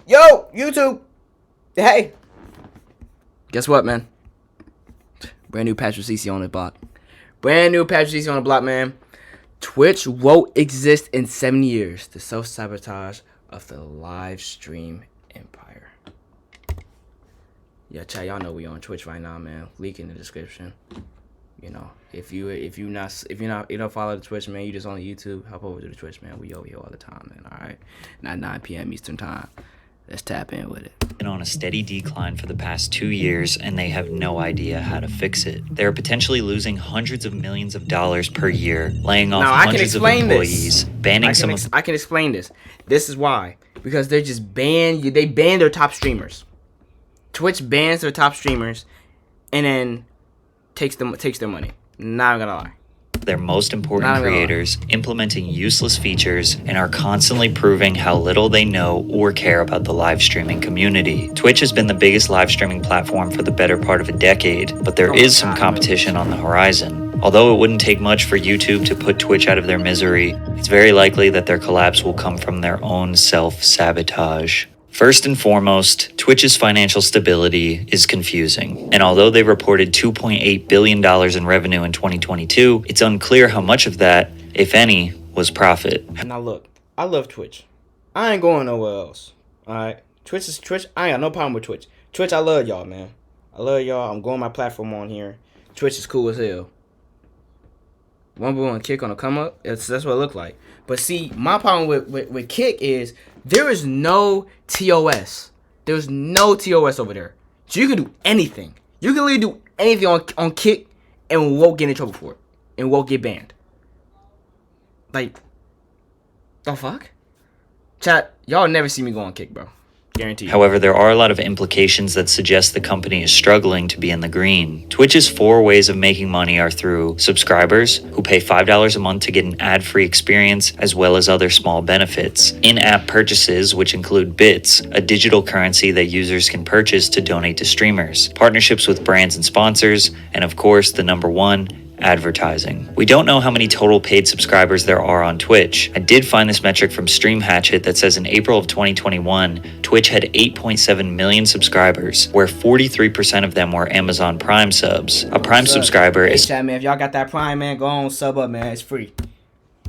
Yo, YouTube. Hey. Guess what, man? Brand new Patrick CC on the block. Brand new Patrick CC on the block, man. Twitch won't exist in 7 years. The self-sabotage of the live stream empire. Yeah, chat, y'all know we on Twitch right now, man. Link in the description. You know, if you don't follow the Twitch, man, you just on YouTube, hop over to the Twitch, man. We over here all the time, man. All right, not 9 p.m. Eastern time. Let's tap in with it. Been on a steady decline for the past 2 years, and they have no idea how to fix it. They're potentially losing hundreds of millions of dollars per year, laying off hundreds of employees, banning some of... I can explain this. This is why. Because they're just they ban their top streamers. Twitch bans their top streamers, and then takes their money. Not gonna lie. Their most important creators, implementing useless features, and are constantly proving how little they know or care about the live streaming community. Twitch has been the biggest live streaming platform for the better part of a decade, but there is some competition on the horizon. Although it wouldn't take much for YouTube to put Twitch out of their misery, it's very likely that their collapse will come from their own self-sabotage. First and foremost, Twitch's financial stability is confusing, and although they reported $2.8 billion in revenue in 2022, it's unclear how much of that, if any, was profit. Now look, I love Twitch. I ain't going nowhere else. Alright? Twitch is Twitch. I ain't got no problem with Twitch. Twitch, I love y'all, man. I love y'all. I'm growing my platform on here. Twitch is cool as hell. One Kick on a come up. That's what it look like. But see, my problem with Kick is there is no TOS. There's no TOS over there. So you can do anything. You can literally do anything on Kick and won't get in trouble for it. And won't get banned. Like, the fuck? Chat, y'all never see me go on Kick, bro. Guaranteed. However, there are a lot of implications that suggest the company is struggling to be in the green. Twitch's 4 ways of making money are through subscribers, who pay $5 a month to get an ad-free experience, as well as other small benefits. In-app purchases, which include bits, a digital currency that users can purchase to donate to streamers. Partnerships with brands and sponsors, and of course, the number one, advertising. We don't know how many total paid subscribers there are on Twitch. I did find this metric from Stream Hatchet that says in April of 2021, Twitch had 8.7 million subscribers, where 43% of them were Amazon Prime subs. A Prime subscriber is... Chat, man, if y'all got that Prime, man, go on, sub up, man. It's free.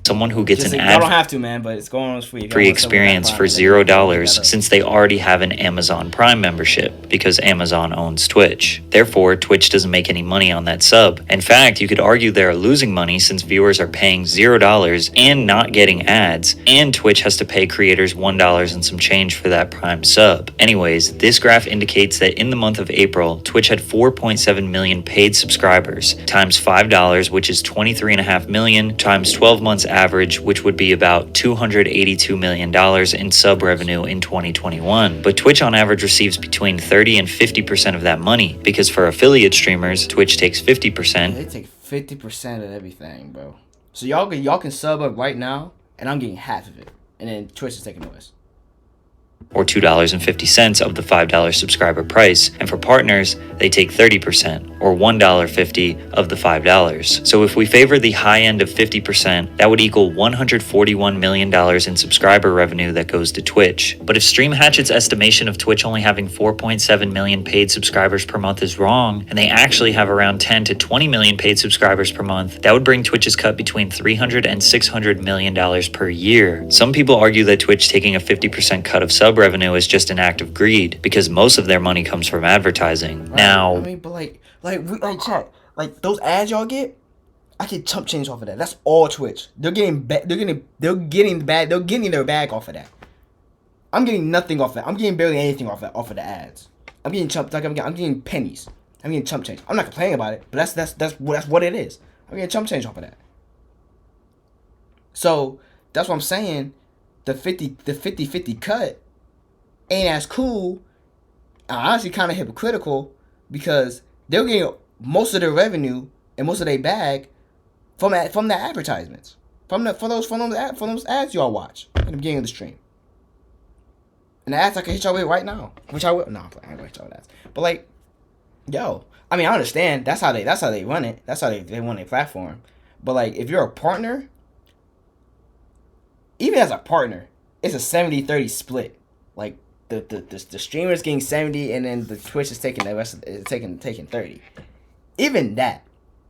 Someone who gets an y'all don't have to, man, but it's going on free experience for $0 since they already have an Amazon Prime membership because Amazon owns Twitch. Therefore, Twitch doesn't make any money on that sub. In fact, you could argue they're losing money since viewers are paying $0 and not getting ads, and Twitch has to pay creators $1 and some change for that Prime sub. Anyways, this graph indicates that in the month of April, Twitch had 4.7 million paid subscribers, times $5, which is 23.5 million, times 12 months average, which would be about $282 million in sub revenue in 2021. But Twitch on average receives between 30 and 50% of that money, because for affiliate streamers, Twitch takes 50%. Yeah, they take 50% of everything, bro. So y'all can sub up right now, and I'm getting half of it, and then Twitch is taking the rest. Or $2.50 of the $5 subscriber price, and for partners, they take 30%, or $1.50 of the $5. So if we favor the high end of 50%, that would equal $141 million in subscriber revenue that goes to Twitch. But if Stream Hatchet's estimation of Twitch only having 4.7 million paid subscribers per month is wrong, and they actually have around 10 to 20 million paid subscribers per month, that would bring Twitch's cut between $300 and $600 million per year. Some people argue that Twitch taking a 50% cut of sub revenue is just an act of greed because most of their money comes from advertising. Right. Now, I mean, but chat, like those ads y'all get, I get chump change off of that. That's all Twitch. They're getting their bag off of that. I'm getting nothing off of that. I'm getting barely anything off of the ads. I'm getting I'm getting pennies. I'm getting chump change. I'm not complaining about it, but that's what it is. I'm getting chump change off of that. So that's what I'm saying. The 50-50 cut ain't as cool. Honestly, kind of hypocritical because they're getting most of their revenue and most of their bag from the advertisements, from those ads y'all watch in the beginning of the stream. And the ads I can hit y'all with right now, which I will. No, I'm playing. I ain't gonna hit y'all with ads. But like, yo, I mean, I understand that's how they run it. That's how they run their platform. But like, if you're a partner, even as a partner, it's a 70-30 split. Like, the streamers getting 70, and then the Twitch is taking the rest of taking 30. Even that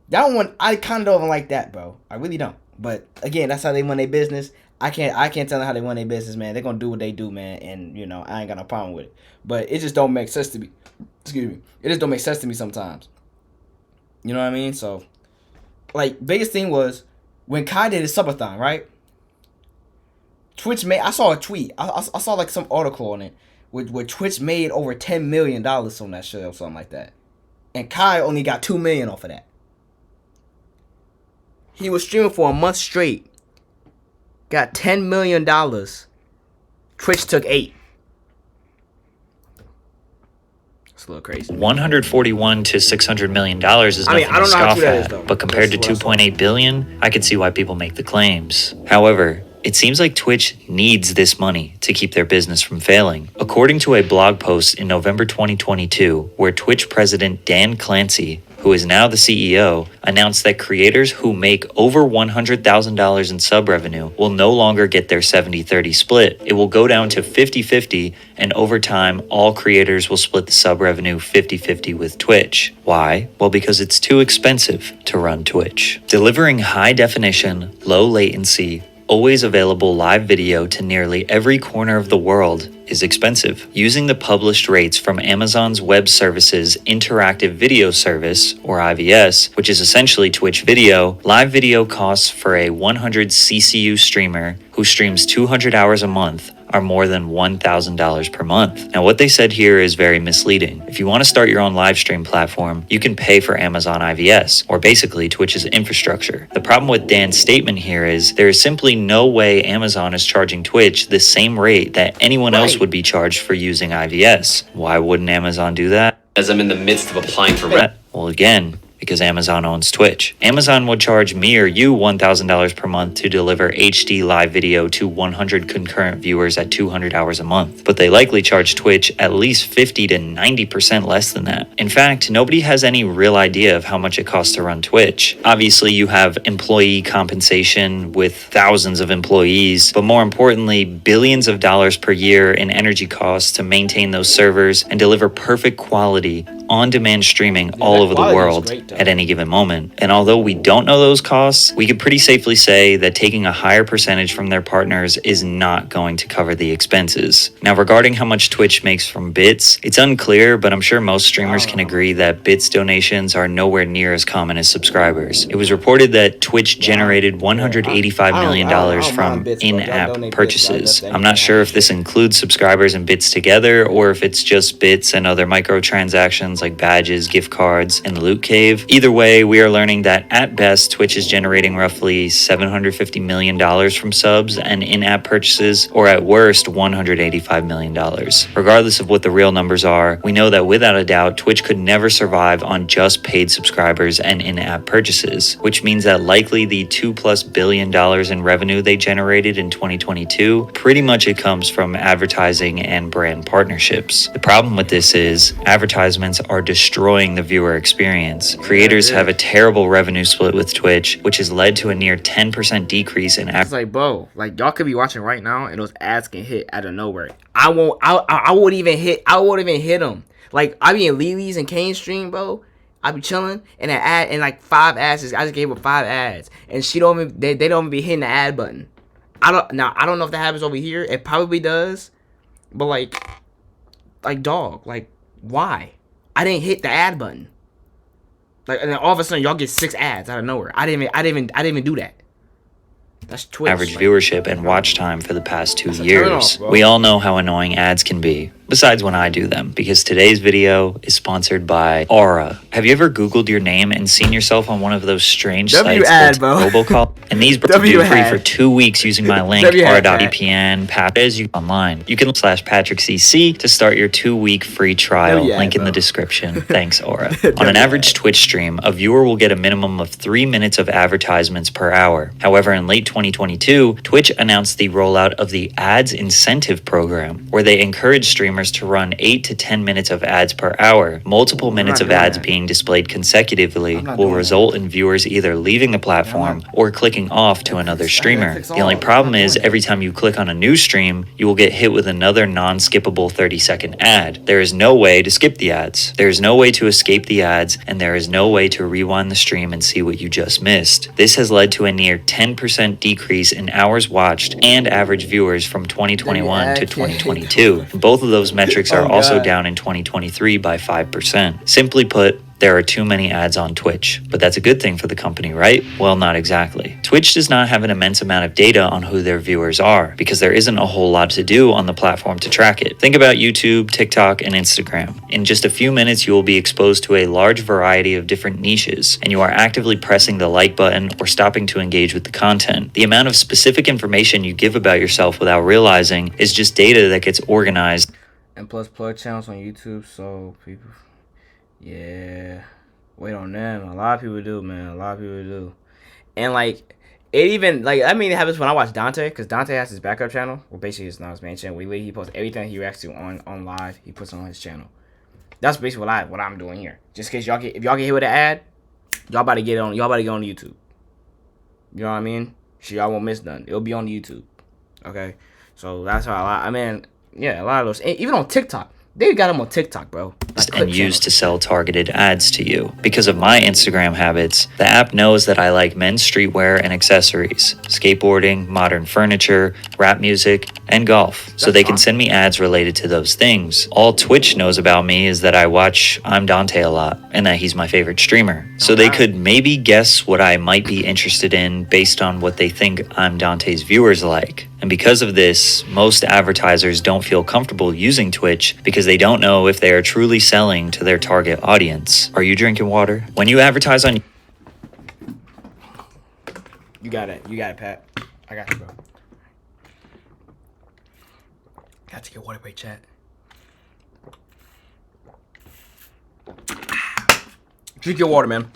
one I kind of don't like that, bro. I really don't. But again, that's how they run their business. I can't tell them how they run their business, man. They're gonna do what they do, man, and I ain't got no problem with it. But it just don't make sense to me. Excuse me. It just don't make sense to me sometimes. You know what I mean? So, like, biggest thing was when Kai did his subathon, right? I saw a tweet. I saw like some article on it where Twitch made over $10 million on that shit or something like that, and Kai only got $2 million off of that. He was streaming for a month straight, got $10 million. Twitch took 8. It's a little crazy. 141 to $600 million is nothing to scoff at, but compared to 2.8 billion, I could see why people make the claims. However, it seems like Twitch needs this money to keep their business from failing. According to a blog post in November 2022, where Twitch president Dan Clancy, who is now the CEO, announced that creators who make over $100,000 in sub revenue will no longer get their 70-30 split. It will go down to 50-50, and over time, all creators will split the sub revenue 50-50 with Twitch. Why? Well, because it's too expensive to run Twitch. Delivering high definition, low latency, always available live video to nearly every corner of the world is expensive. Using the published rates from Amazon's Web Services Interactive Video Service, or IVS, which is essentially Twitch video, live video costs for a 100 CCU streamer who streams 200 hours a month are more than $1,000 per month. Now, what they said here is very misleading. If you want to start your own live stream platform, you can pay for Amazon IVS, or basically Twitch's infrastructure. The problem with Dan's statement here is there is simply no way Amazon is charging Twitch the same rate that anyone else would be charged for using IVS. Why wouldn't Amazon do that? As I'm in the midst of applying for rent. Well, again, because Amazon owns Twitch. Amazon would charge me or you $1,000 per month to deliver HD live video to 100 concurrent viewers at 200 hours a month, but they likely charge Twitch at least 50 to 90% less than that. In fact, nobody has any real idea of how much it costs to run Twitch. Obviously, you have employee compensation with thousands of employees, but more importantly, billions of dollars per year in energy costs to maintain those servers and deliver perfect quality on-demand streaming all over the world at any given moment. And although we don't know those costs, we could pretty safely say that taking a higher percentage from their partners is not going to cover the expenses. Now, regarding how much Twitch makes from bits, it's unclear, but I'm sure most streamers can agree that bits donations are nowhere near as common as subscribers. It was reported that Twitch generated $185 million from in-app purchases. I'm not sure if this includes subscribers and bits together, or if it's just bits and other microtransactions like badges, gift cards, and the loot cave. Either way, we are learning that at best, Twitch is generating roughly $750 million from subs and in-app purchases, or at worst, $185 million. Regardless of what the real numbers are, we know that without a doubt, Twitch could never survive on just paid subscribers and in-app purchases, which means that likely the $2+ billion in revenue they generated in 2022, pretty much it comes from advertising and brand partnerships. The problem with this is advertisements are destroying the viewer experience. Creators have a terrible revenue split with Twitch, which has led to a near 10% decrease in It's like, bro, like y'all could be watching right now and those ads can hit out of nowhere. I won't even hit them. Like, I be in Lily's and Kane's stream, bro. I be chilling and an ad and like 5 ads. I just gave her 5 ads and they don't even be hitting the ad button. I don't know if that happens over here. It probably does, but like dog, like why? I didn't hit the ad button. Like, and then all of a sudden y'all get 6 ads out of nowhere. I didn't even do that. That's Twitch. Average viewership and watch time for the past 2 years. We all know how annoying ads can be. Besides when I do them, because today's video is sponsored by Aura. Have you ever Googled your name and seen yourself on one of those strange sites called Robocall? And these are free for 2 weeks using my link, aura.vpn, as you online. You can /PatrickCC to start your 2-week free trial. Link in the description. Thanks, Aura. On an average Twitch stream, a viewer will get a minimum of 3 minutes of advertisements per hour. However, in late 2022, Twitch announced the rollout of the Ads Incentive Program, where they encourage streamers streamers to run 8 to 10 minutes of ads per hour. Multiple minutes of ads being displayed consecutively will result in viewers either leaving the platform or clicking off to another streamer. The only problem is every time you click on a new stream, you will get hit with another non-skippable 30-second ad. There is no way to skip the ads. There is no way to escape the ads, and there is no way to rewind the stream and see what you just missed. This has led to a near 10% decrease in hours watched and average viewers from 2021 to 2022. Both of those metrics are also down in 2023 by 5%. Simply put, there are too many ads on Twitch, but that's a good thing for the company, right? Well, not exactly. Twitch does not have an immense amount of data on who their viewers are because there isn't a whole lot to do on the platform to track it. Think about YouTube, TikTok, and Instagram. In just a few minutes, you will be exposed to a large variety of different niches, and you are actively pressing the like button or stopping to engage with the content. The amount of specific information you give about yourself without realizing is just data that gets organized. And plus plug channels on YouTube, so people... Yeah, wait on them. A lot of people do, man. A lot of people do. And like, it even like I mean, it happens when I watch Dante, because Dante has his backup channel, well, basically it's not his main channel. He posts everything he reacts to on live. He puts it on his channel. That's basically what I'm doing here. Just in case if y'all get hit with an ad, y'all about to get on YouTube. You know what I mean? So y'all won't miss nothing. It'll be on YouTube. Okay, so that's how a lot of those, even on TikTok. They got them on TikTok, bro. And used to sell targeted ads to you. Because of my Instagram habits, the app knows that I like men's streetwear and accessories, skateboarding, modern furniture, rap music, and golf. So they can send me ads related to those things. All Twitch knows about me is that I watch I'm Dante a lot and that he's my favorite streamer. So they could maybe guess what I might be interested in based on what they think I'm Dante's viewers like. And because of this, most advertisers don't feel comfortable using Twitch because they don't know if they are truly selling to their target audience. Are you drinking water? When you advertise on... You got it, Pat. I got you, bro. Got to get water break, chat. Drink your water, man.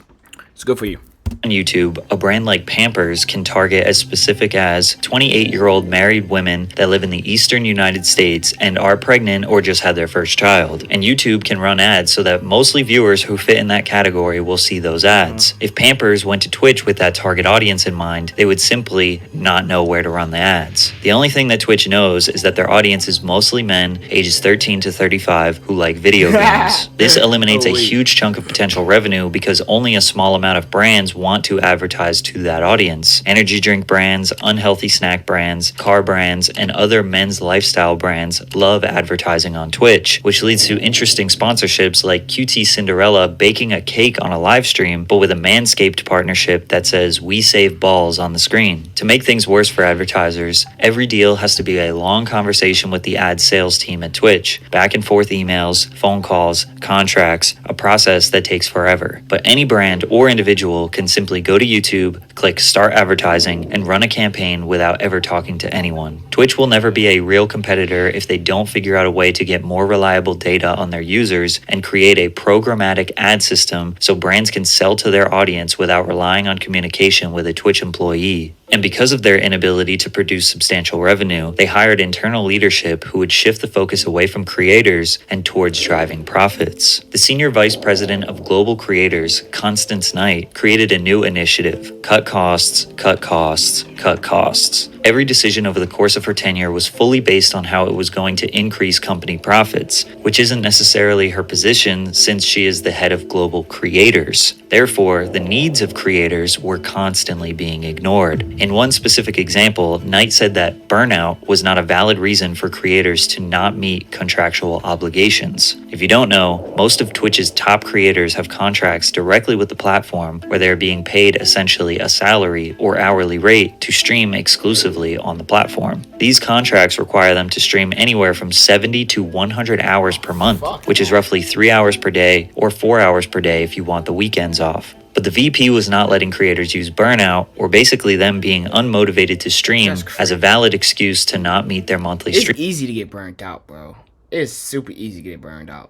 It's good for you. On YouTube, a brand like Pampers can target as specific as 28-year-old married women that live in the eastern United States and are pregnant or just had their first child. And YouTube can run ads so that mostly viewers who fit in that category will see those ads. If Pampers went to Twitch with that target audience in mind, they would simply not know where to run the ads. The only thing that Twitch knows is that their audience is mostly men ages 13 to 35 who like video games. This eliminates a huge chunk of potential revenue because only a small amount of brands want to advertise to that audience. Energy drink brands, unhealthy snack brands, car brands, and other men's lifestyle brands love advertising on Twitch, which leads to interesting sponsorships like QT Cinderella baking a cake on a live stream, but with a Manscaped partnership that says "We save balls" on the screen. To make things worse for advertisers, every deal has to be a long conversation with the ad sales team at Twitch, back and forth emails, phone calls, contracts, a process that takes forever. But any brand or individual can simply go to YouTube, click start advertising, and run a campaign without ever talking to anyone. Twitch will never be a real competitor if they don't figure out a way to get more reliable data on their users and create a programmatic ad system so brands can sell to their audience without relying on communication with a Twitch employee. And because of their inability to produce substantial revenue, they hired internal leadership who would shift the focus away from creators and towards driving profits. The senior vice president of global creators, Constance Knight, created a new initiative: cut costs, cut costs, cut costs. Every decision over the course of her tenure was fully based on how it was going to increase company profits, which isn't necessarily her position since she is the head of global creators. Therefore, the needs of creators were constantly being ignored. In one specific example, Knight said that burnout was not a valid reason for creators to not meet contractual obligations. If you don't know, most of Twitch's top creators have contracts directly with the platform where they're being paid essentially a salary or hourly rate to stream exclusively on the platform. These contracts require them to stream anywhere from 70 to 100 hours per month, which is roughly 3 hours per day or 4 hours per day if you want the weekends off. But the VP was not letting creators use burnout, or basically them being unmotivated to stream, as a valid excuse to not meet their monthly stream. It's easy to get burnt out, bro. It's super easy to get burned out.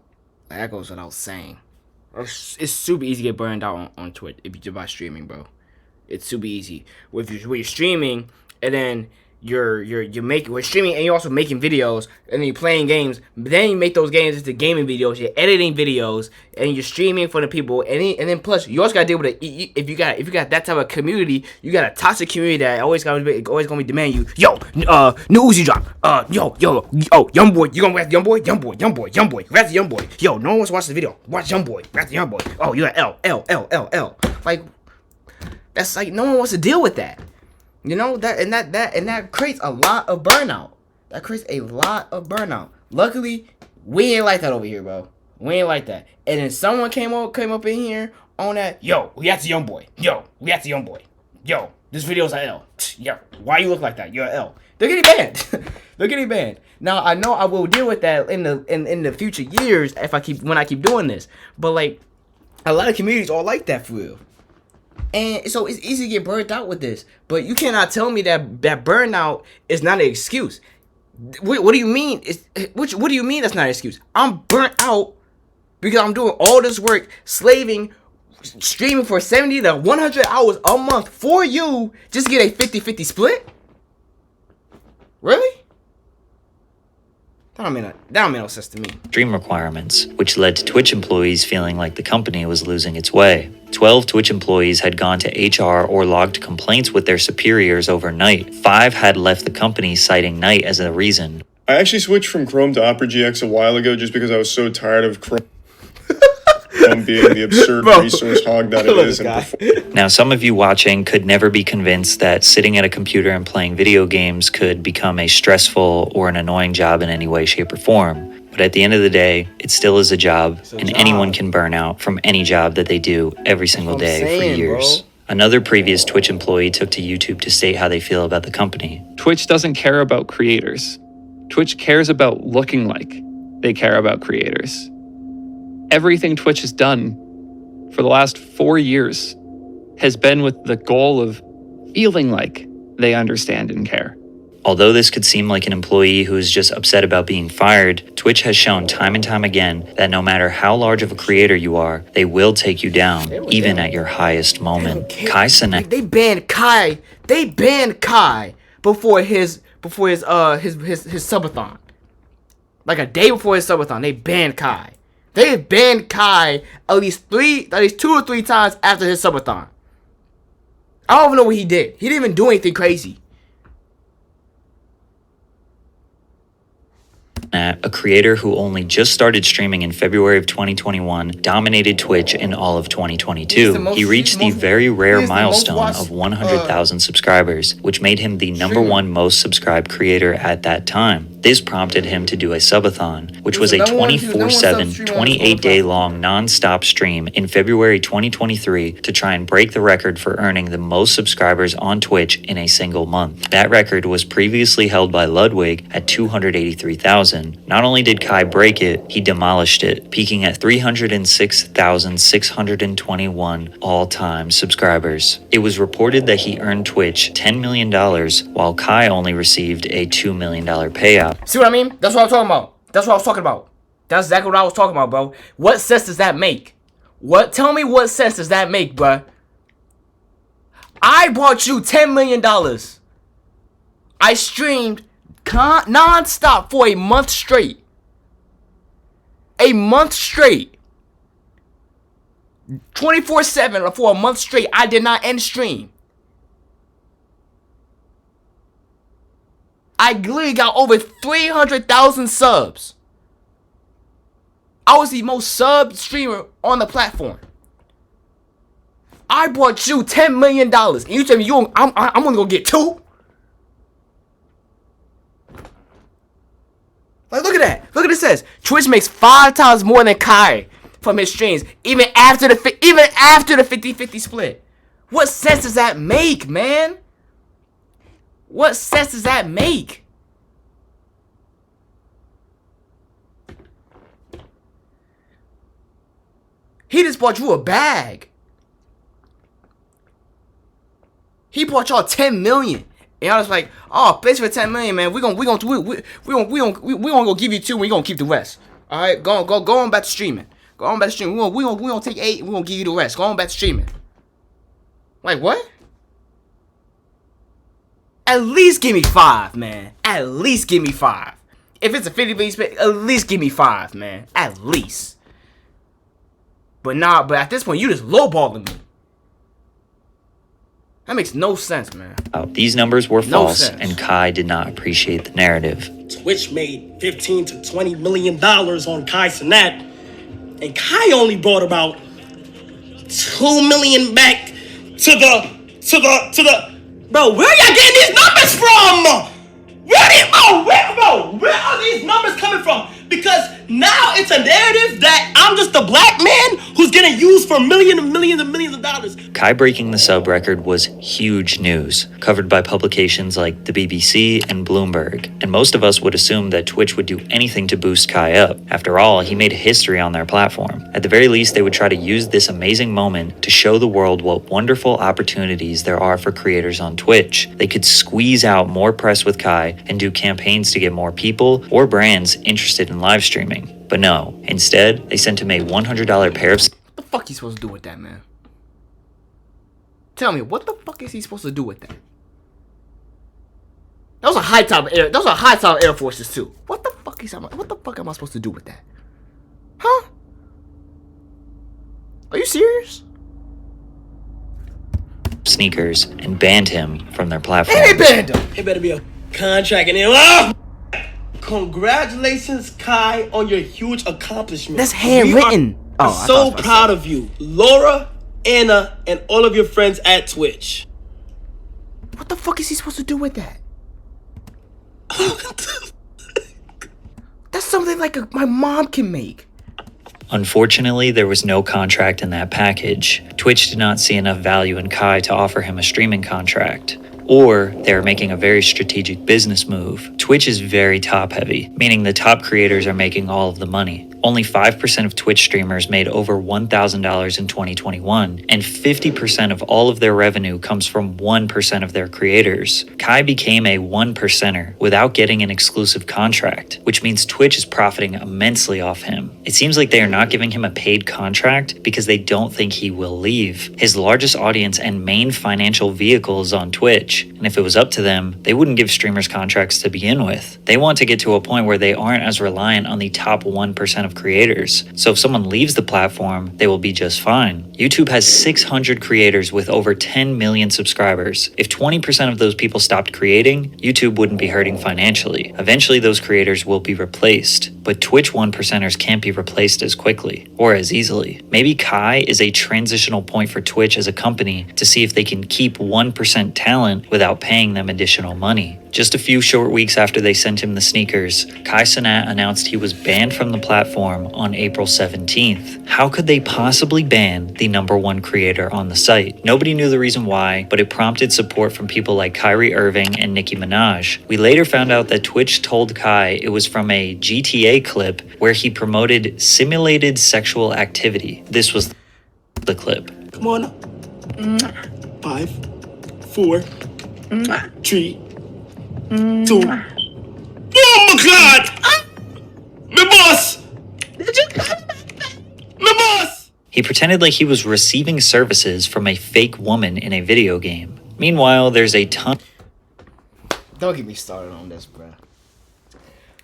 Like, that goes without saying. It's super easy to get burned out on Twitch if you're by streaming, bro. It's super easy. When you're streaming, and then we're streaming, and you're also making videos, and then you're playing games. But then you make those games into gaming videos. You're editing videos, and you're streaming for the people. And then plus, you also gotta deal with it. If you got that type of community, you got a toxic community that always gonna be demanding you. Yo, new Uzi drop. Yo, young boy, you gonna rap young boy, rap the young boy. Yo, no one wants to watch the video. Watch young boy, rap the young boy. Oh, you're L. Like, that's like no one wants to deal with that. You know, that creates a lot of burnout. Luckily, we ain't like that over here, bro. We ain't like that. And then someone came up in here on that. Yo, we got the young boy. Yo, this video's an L. Yo, why you look like that? You're an L. They're getting banned. Now I know I will deal with that in the future years when I keep doing this. But like, a lot of communities are like that for real. And so it's easy to get burnt out with this. But you cannot tell me that burnout is not an excuse. What do you mean? What do you mean that's not an excuse? I'm burnt out because I'm doing all this work, streaming for 70 to 100 hours a month for you just to get a 50-50 split? Really? That don't mean no sense to me. Stream requirements, which led to Twitch employees feeling like the company was losing its way. 12 Twitch employees had gone to HR or logged complaints with their superiors overnight. 5 had left the company citing night as a reason. I actually switched from Chrome to Opera GX a while ago just because I was so tired of Chrome being the absurd resource hog that it is. Now, some of you watching could never be convinced that sitting at a computer and playing video games could become a stressful or an annoying job in any way, shape, or form. But at the end of the day, it still is a job, and anyone can burn out from any job that they do every single day for years. Bro. Another previous Twitch employee took to YouTube to state how they feel about the company. Twitch doesn't care about creators. Twitch cares about looking like they care about creators. Everything Twitch has done for the last 4 years has been with the goal of feeling like they understand and care. Although this could seem like an employee who is just upset about being fired, Twitch has shown time and time again that no matter how large of a creator you are, they will take you down, even at your highest moment. Kai Cenat. They banned Kai before his subathon. Like a day before his subathon, they banned Kai. They banned Kai at least 2 or 3 times after his subathon. I don't even know what he did. He didn't even do anything crazy. A creator who only just started streaming in February of 2021, dominated Twitch in all of 2022. He reached the very rare milestone of 100,000 subscribers, which made him the #1 most subscribed creator at that time. This prompted him to do a subathon, which was a 24/7, 28-day-long non-stop stream in February 2023 to try and break the record for earning the most subscribers on Twitch in a single month. That record was previously held by Ludwig at 283,000. Not only did Kai break it, he demolished it, peaking at 306,621 all-time subscribers. It was reported that he earned Twitch $10 million, while Kai only received a $2 million payout. See what I mean? That's what I'm talking about. That's exactly what I was talking about, bro. What sense does that make? Tell me what sense does that make, bro? I brought you $10 million. I streamed non-stop for a month straight. A month straight. 24/7 for a month straight. I did not end stream. I literally got over 300,000 subs. I was the most sub streamer on the platform. I brought you $10 million. And you tell me I'm only going to get 2? Like, look at that. Look at it says. Twitch makes 5 times more than Kai from his streams, even after the 50-50 split. What sense does that make, man? What sense does that make? He just bought you a bag. He bought y'all 10 million. And I was like, oh, thanks for 10 million, man. We gonna go give you 2. We gonna keep the rest. All right, go on back to streaming. Go on back to streaming. We gonna take 8. We gonna give you the rest. Go on back to streaming. Like what? At least give me 5, man. At least give me 5. If it's a 50-50 split, at least give me 5, man. At least. But at this point, you just lowballing me. That makes no sense, man. These numbers were false, and Kai did not appreciate the narrative. Twitch made $15 to $20 million on Kai Cenat, and Kai only brought about $2 million back to the. Bro, where y'all getting these numbers from? Where are these numbers coming from? Because now it's a narrative that I'm just a black man who's getting used for millions and millions of dollars. Kai breaking the sub record was huge news, covered by publications like the BBC and Bloomberg, and most of us would assume that Twitch would do anything to boost Kai up. After all, he made history on their platform. At the very least, they would try to use this amazing moment to show the world what wonderful opportunities there are for creators on Twitch. They could squeeze out more press with Kai and do campaigns to get more people or brands interested in live streaming. But no, instead, they sent him a $100 pair of... What the fuck he supposed to do with that, man? Tell me, what the fuck is he supposed to do with that? Those are high top Air Forces too. What the fuck am I supposed to do with that? Huh? Are you serious? Sneakers and banned him from their platform. Hey, banned him! It better be a contract in there. Oh! Congratulations, Kai, on your huge accomplishment. That's handwritten. I'm so proud of you, Laura, Anna, and all of your friends at Twitch. What the fuck is he supposed to do with that? That's something like my mom can make. Unfortunately, there was no contract in that package. Twitch did not see enough value in Kai to offer him a streaming contract. Or they are making a very strategic business move. Twitch is very top heavy, meaning the top creators are making all of the money. Only 5% of Twitch streamers made over $1,000 in 2021, and 50% of all of their revenue comes from 1% of their creators. Kai became a 1%er without getting an exclusive contract, which means Twitch is profiting immensely off him. It seems like they are not giving him a paid contract because they don't think he will leave. His largest audience and main financial vehicle is on Twitch, and if it was up to them, they wouldn't give streamers contracts to begin with. They want to get to a point where they aren't as reliant on the top 1% of creators. So if someone leaves the platform, they will be just fine. YouTube has 600 creators with over 10 million subscribers. If 20% of those people stopped creating, YouTube wouldn't be hurting financially. Eventually, those creators will be replaced. But Twitch 1%ers can't be replaced as quickly or as easily. Maybe Kai is a transitional point for Twitch as a company to see if they can keep 1% talent without paying them additional money. Just a few short weeks after they sent him the sneakers, Kai Cenat announced he was banned from the platform on April 17th. How could they possibly ban the #1 creator on the site? Nobody knew the reason why, but it prompted support from people like Kyrie Irving and Nicki Minaj. We later found out that Twitch told Kai it was from a GTA clip where he promoted simulated sexual activity. This was the clip. Come on up. 5, 4, 3, 2. Oh my God! My boss! My boss! He pretended like he was receiving services from a fake woman in a video game. Meanwhile, there's a ton... Don't get me started on this, bro.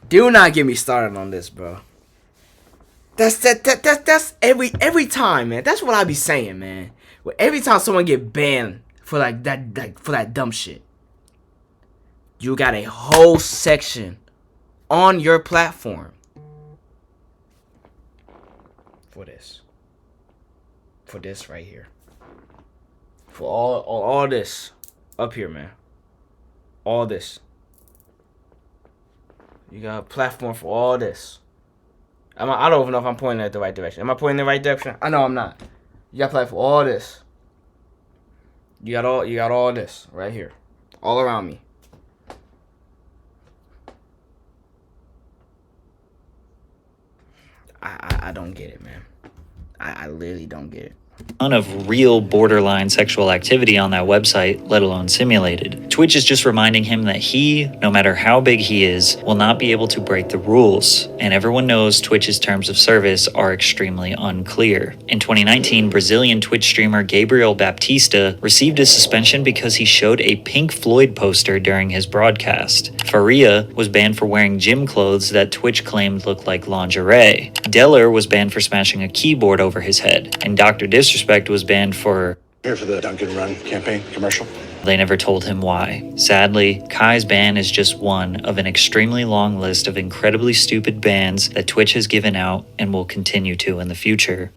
Do not get me started on this, bro. That's every time, man. That's what I be saying, man. Every time someone get banned for for that dumb shit, you got a whole section on your platform for this. For this right here. For all this up here, man. All this. You got a platform for all this. I don't even know if I'm pointing at the right direction. Am I pointing in the right direction? I know I'm not. You got a platform for all this. You got all this right here. All around me. I don't get it, man. I literally don't get it. ton of real borderline sexual activity on that website, let alone simulated. Twitch is just reminding him that he, no matter how big he is, will not be able to break the rules, and everyone knows Twitch's terms of service are extremely unclear. In 2019, Brazilian Twitch streamer Gabriel Baptista received a suspension because he showed a Pink Floyd poster during his broadcast. Faria was banned for wearing gym clothes that Twitch claimed looked like lingerie. Deller was banned for smashing a keyboard over his head, and Dr. Disrespect was banned for Here for the Dunkin' Run campaign commercial. They never told him why. Sadly, Kai's ban is just one of an extremely long list of incredibly stupid bans that Twitch has given out and will continue to in the future.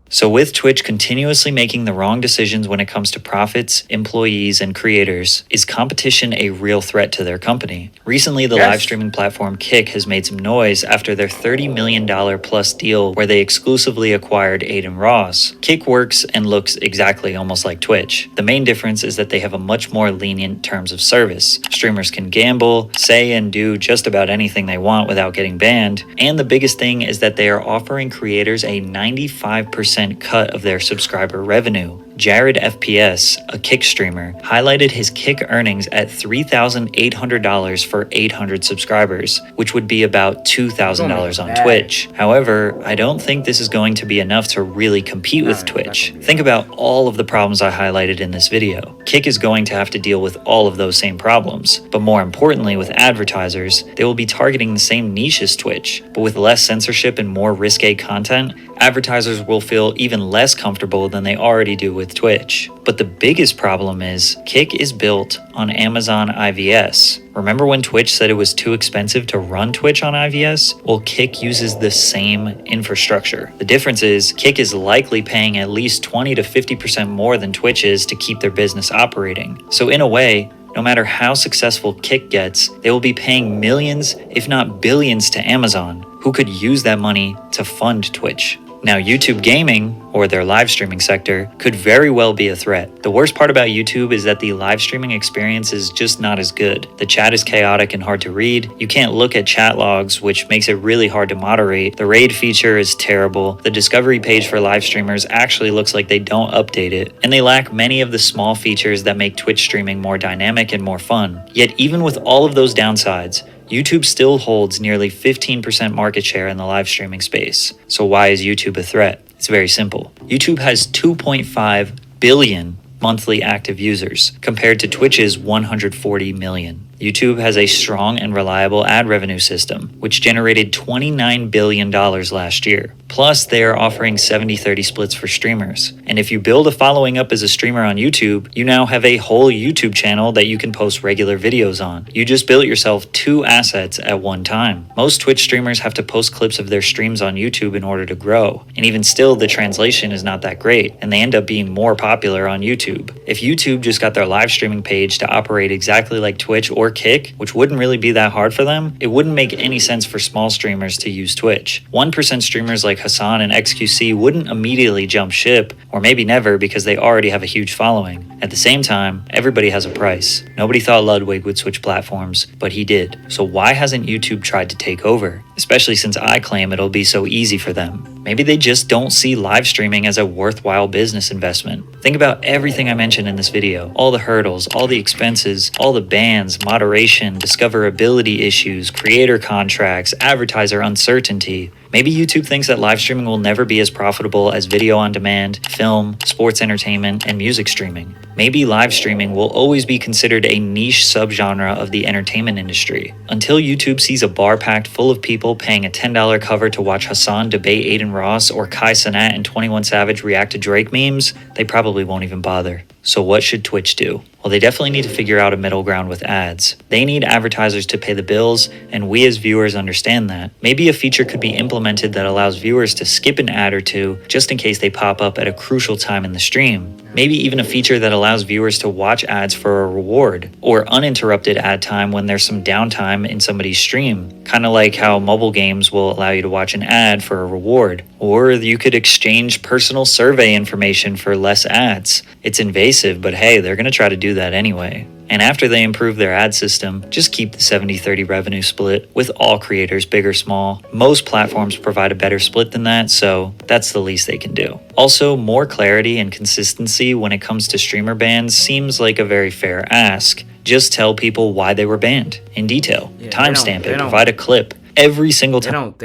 So with Twitch continuously making the wrong decisions when it comes to profits, employees, and creators, is competition a real threat to their company? Recently, the live streaming platform Kick has made some noise after their $30 million plus deal where they exclusively acquired Aiden Ross. Kick works and looks exactly almost like Twitch. The main difference is that they have a much more lenient terms of service. Streamers can gamble, say and do just about anything they want without getting banned, and the biggest thing is that they are offering creators a 95% cut of their subscriber revenue. Jared FPS, a Kick streamer, highlighted his Kick earnings at $3,800 for 800 subscribers, which would be about $2,000 on Twitch. However, I don't think this is going to be enough to really compete with Twitch. Think about all of the problems I highlighted in this video. Kick is going to have to deal with all of those same problems, but more importantly with advertisers, they will be targeting the same niche as Twitch, but with less censorship and more risque content, advertisers will feel even less comfortable than they already do with Twitch. But the biggest problem is, Kick is built on Amazon IVS. Remember when Twitch said it was too expensive to run Twitch on IVS? Well, Kick uses the same infrastructure. The difference is, Kick is likely paying at least 20 to 50% more than Twitch is to keep their business operating. So in a way, no matter how successful Kick gets, they will be paying millions, if not billions, to Amazon, who could use that money to fund Twitch. Now, YouTube gaming, or their live streaming sector, could very well be a threat. The worst part about YouTube is that the live streaming experience is just not as good. The chat is chaotic and hard to read. You can't look at chat logs, which makes it really hard to moderate. The raid feature is terrible. The discovery page for live streamers actually looks like they don't update it. And they lack many of the small features that make Twitch streaming more dynamic and more fun. Yet even with all of those downsides, YouTube still holds nearly 15% market share in the live streaming space. So why is YouTube a threat? It's very simple. YouTube has 2.5 billion monthly active users compared to Twitch's 140 million. YouTube has a strong and reliable ad revenue system, which generated $29 billion last year. Plus, they are offering 70-30 splits for streamers. And if you build a following up as a streamer on YouTube, you now have a whole YouTube channel that you can post regular videos on. You just built yourself 2 assets at one time. Most Twitch streamers have to post clips of their streams on YouTube in order to grow. And even still, the translation is not that great, and they end up being more popular on YouTube. If YouTube just got their live streaming page to operate exactly like Twitch or Kick, which wouldn't really be that hard for them, it wouldn't make any sense for small streamers to use Twitch. 1% streamers like Hassan and XQC wouldn't immediately jump ship, or maybe never because they already have a huge following. At the same time, everybody has a price. Nobody thought Ludwig would switch platforms, but he did. So why hasn't YouTube tried to take over? Especially since I claim it'll be so easy for them. Maybe they just don't see live streaming as a worthwhile business investment. Think about everything I mentioned in this video. All the hurdles, all the expenses, all the bans, moderation, discoverability issues, creator contracts, advertiser uncertainty. Maybe YouTube thinks that live streaming will never be as profitable as video on demand, film, sports entertainment, and music streaming. Maybe live streaming will always be considered a niche subgenre of the entertainment industry. Until YouTube sees a bar packed full of people paying a $10 cover to watch Hassan debate Aiden Ross or Kai Cenat and 21 Savage react to Drake memes, they probably won't even bother. So what should Twitch do? Well, they definitely need to figure out a middle ground with ads. They need advertisers to pay the bills, and we as viewers understand that. Maybe a feature could be implemented that allows viewers to skip an ad or two just in case they pop up at a crucial time in the stream. Maybe even a feature that allows viewers to watch ads for a reward, or uninterrupted ad time when there's some downtime in somebody's stream. Kind of like how mobile games will allow you to watch an ad for a reward. Or you could exchange personal survey information for less ads. It's invasive, invasive, but hey, they're going to try to do that anyway. And after they improve their ad system, just keep the 70-30 revenue split with all creators, big or small. Most platforms provide a better split than that, so that's the least they can do. Also, more clarity and consistency when it comes to streamer bans seems like a very fair ask. Just tell people why they were banned in detail. Yeah, Timestamp it, provide a clip. Every single time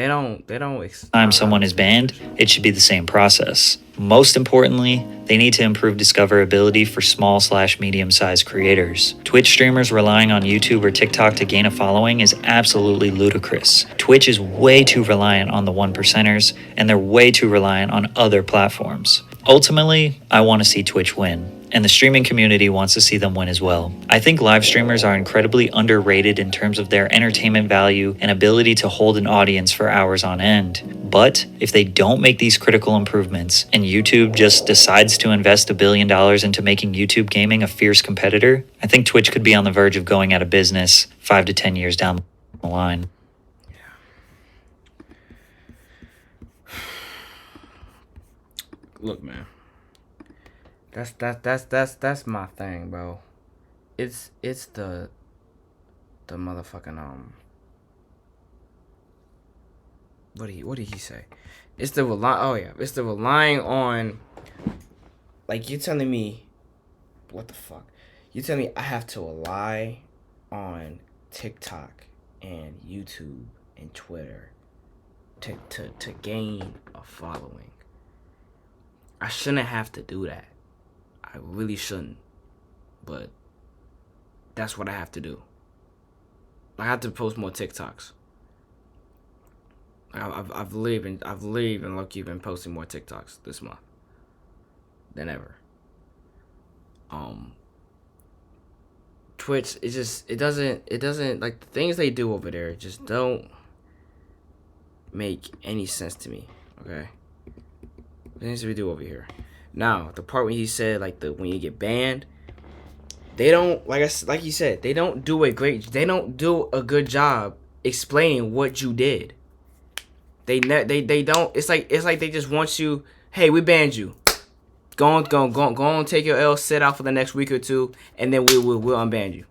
someone is banned, it should be the same process. Most importantly, they need to improve discoverability for small/medium-sized creators. Twitch streamers relying on YouTube or TikTok to gain a following is absolutely ludicrous. Twitch is way too reliant on the 1%ers, and they're way too reliant on other platforms. Ultimately, I want to see Twitch win, and the streaming community wants to see them win as well. I think live streamers are incredibly underrated in terms of their entertainment value and ability to hold an audience for hours on end. But if they don't make these critical improvements, and YouTube just decides to invest $1 billion into making YouTube gaming a fierce competitor, I think Twitch could be on the verge of going out of business 5 to 10 years down the line. Look, man. That's my thing, bro. It's the motherfucking what did he say? It's the relying on, like, you're telling me, what the fuck? You telling me I have to rely on TikTok and YouTube and Twitter to gain a following. I shouldn't have to do that. I really shouldn't. But that's what I have to do. I have to post more TikToks. I've been lucky been posting more TikToks this month than ever. Twitch, it doesn't like, the things they do over there just don't make any sense to me. Okay, the things we do over here. Now, the part when he said, like, when you get banned, they don't, like he said, they don't do a good job explaining what you did. They don't. It's like they just want you. Hey, we banned you. Go on, take your L, sit out for the next week or two, and then we'll unban you.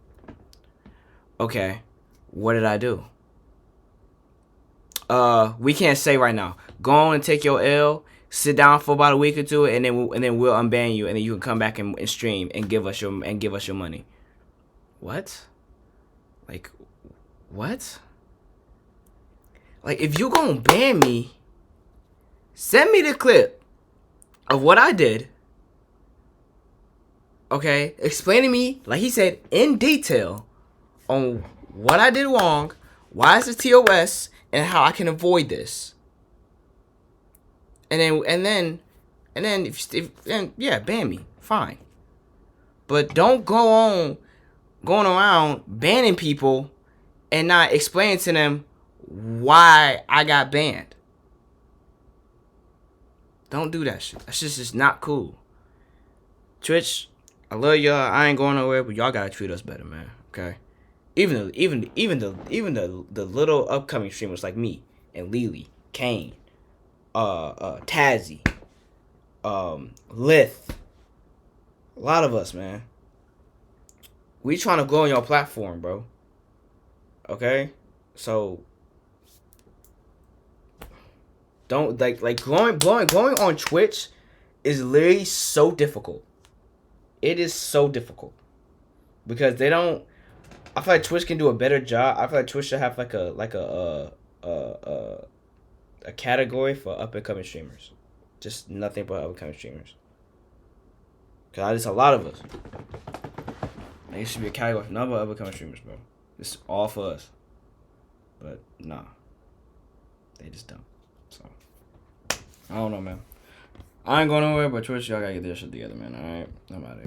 Okay, what did I do? We can't say right now. Go on and take your L, sit down for about a week or two, and then we'll unban you, and then you can come back and stream and give us your money. What? Like, what? Like, if you gonna ban me, send me the clip of what I did. Okay, explain to me, like he said, in detail on what I did wrong, why it's a TOS, and how I can avoid this. And then ban me, fine. But don't going around banning people and not explaining to them why I got banned. Don't do that shit. That's just not cool. Twitch, I love y'all. I ain't going nowhere, but y'all gotta treat us better, man. Okay. Even the little upcoming streamers like me and Lily, Kane, Tazzy, Lith, a lot of us, man. We trying to grow on your platform, bro. Okay, so don't like going on Twitch is literally so difficult. It is so difficult because they don't. I feel like Twitch can do a better job. I feel like Twitch should have like a category for up and coming streamers, just nothing but up and coming streamers. Cause there's a lot of us. Like, it should be a category for none but up and coming streamers, bro. It's all for us, but nah, they just don't. So I don't know, man. I ain't going nowhere, but Twitch, y'all gotta get their shit together, man. All right, I'm out of here.